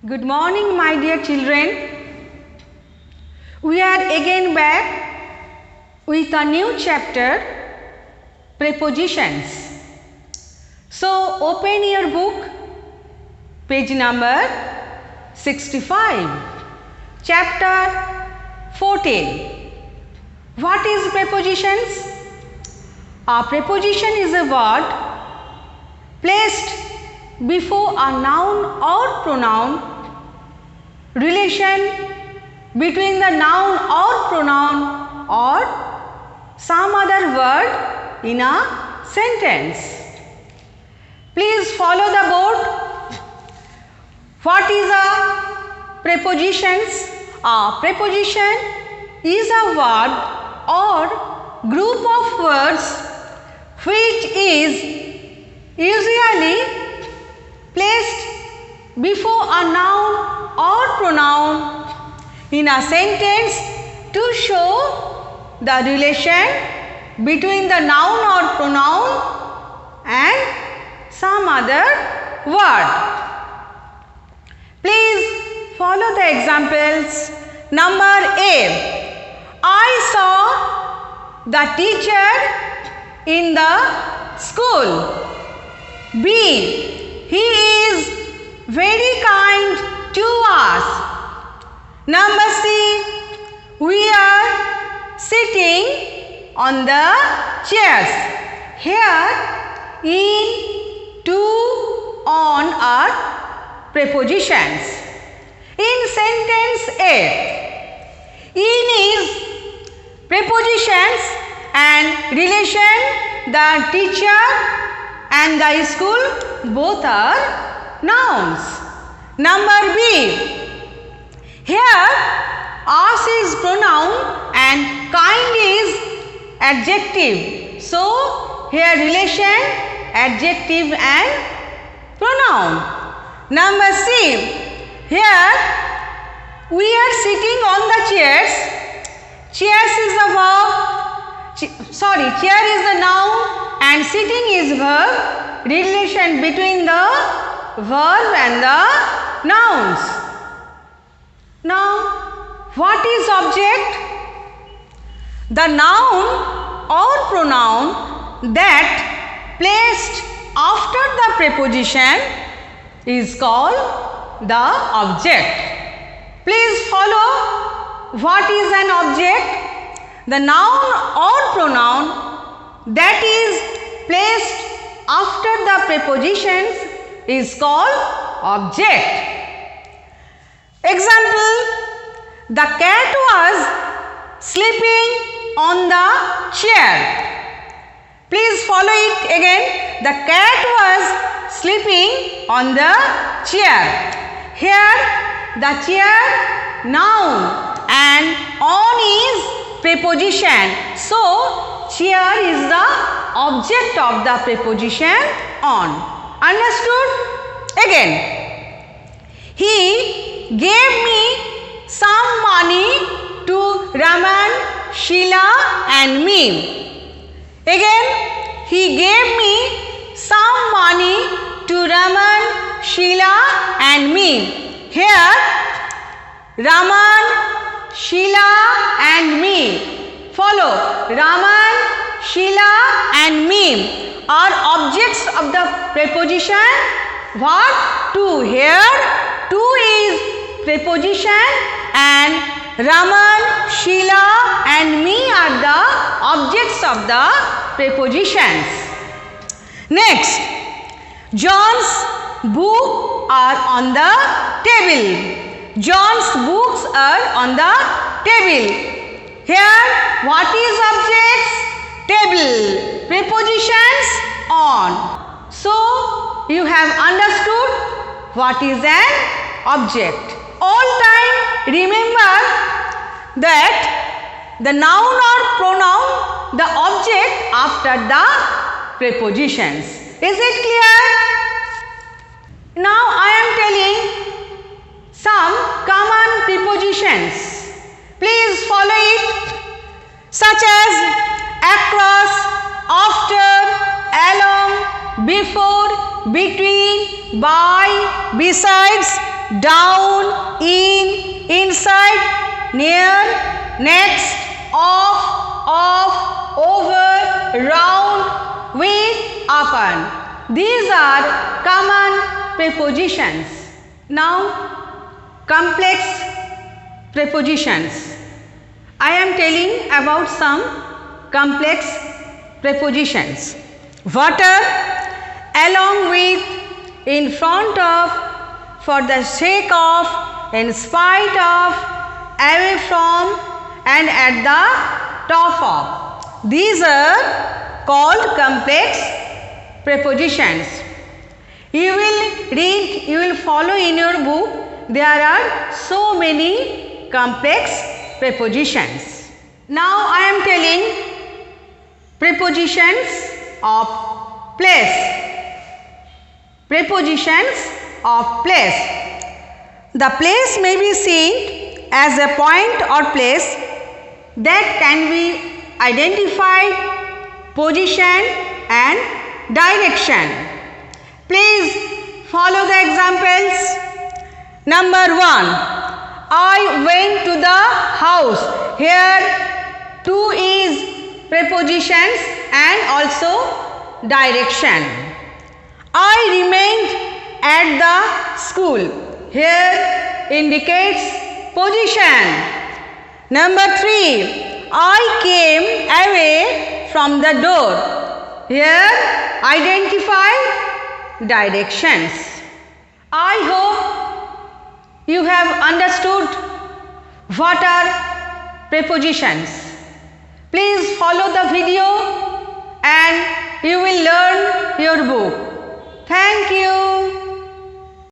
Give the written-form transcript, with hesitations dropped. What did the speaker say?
Good morning, my dear children. We are again back with a new chapter, prepositions. So, open your book, page number 65, chapter 14. What is prepositions? A preposition is a word placed before a noun or pronoun. Relation between the noun or pronoun or some other word in a sentence. Please follow the board. What is a prepositions? A preposition is a word or group of words which is usually placed before a noun or pronoun in a sentence to show the relation between the noun or pronoun and some other word. Please follow the examples. Number A. I saw the teacher in the school. B. He is very kind to us. Number C. We are sitting on the chairs. Here, in, to, on are prepositions. In sentence A, in is prepositions and relation, the teacher and the school both are nouns. Number B, here us is pronoun and kind is adjective. So, here relation adjective and pronoun. Number C, here we are sitting on the chairs. Chairs is the verb, chair is the noun and sitting is verb. Relation between the verb and the nouns. Now, what is object? The noun or pronoun that placed after the preposition is called the object. Please follow. What is an object? The noun or pronoun that is placed after the prepositions is called object. Example, the cat was sleeping on the chair. Please follow it again. The cat was sleeping on the chair. Here the chair noun and on is preposition. So, chair is the object of the preposition on. Understood? Again, he gave me some money to Raman, Sheila and me. Again, he gave me some money to Raman, Sheila and me. Here, Raman, Sheila and me. Follow. Raman, Sheila and me are objects of the preposition. What? To. Here, to is preposition and Raman, Sheila and me are the objects of the prepositions. Next, John's books are on the table. John's books are on the table. Here, what is objects? Table. Prepositions on. So, you have understood what is an object. All time remember that the noun or pronoun, the object after the prepositions. Is it clear? Now I am telling some common prepositions. Please follow it, such as across, after, along, before, between, by, besides, down, in, inside, near, next, off, over, round, with, upon. These are common prepositions. Now, complex prepositions. I am telling about some complex prepositions. Water, along with, in front of, for the sake of, in spite of, away from, and at the top of. These are called complex prepositions. You will read, you will follow in your book. There are so many complex prepositions. Now I am telling prepositions of place. Prepositions of place. The place may be seen as a point or place that can be identified, position and direction. Please follow the examples. Number 1. I went to the house. Here 2 is prepositions and also direction. I remained at the school. Here indicates position. Number 3. I came away from the door. Here identify directions. I hope you have understood what are prepositions. Please follow the video and you will learn your book. Thank you.